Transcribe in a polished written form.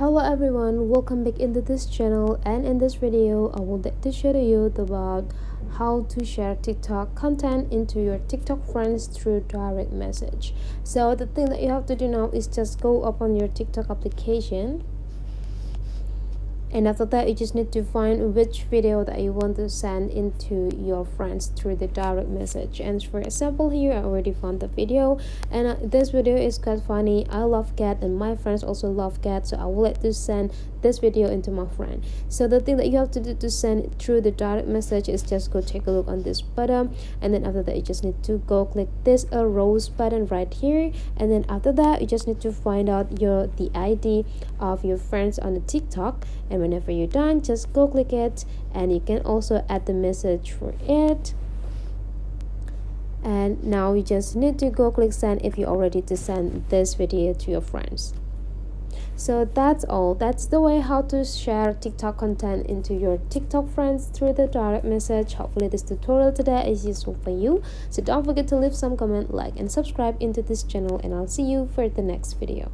Hello everyone, welcome back into this channel, and in this video I would like to show you about how to share TikTok content into your TikTok friends through direct message. So the thing that you have to do now is just go open your TikTok application, and after that you just need to find which video that you want to send into your friends through the direct message. And for example, here I already found the video, and this video is quite funny. I love cat and my friends also love cat, so I would like to send this video into my friend. So the thing that you have to do to send it through the direct message is just go take a look on this button, and then after that you just need to go click this rose button right here, and then after that you just need to find out the ID of your friends on the TikTok, and whenever you're done just go click it, and you can also add the message for it. And now you just need to go click send if you're ready to send this video to your friends. So that's all. That's the way how to share TikTok content into your TikTok friends through the direct message. Hopefully this tutorial today is useful for you. So don't forget to leave some comment, like and subscribe into this channel, and I'll see you for the next video.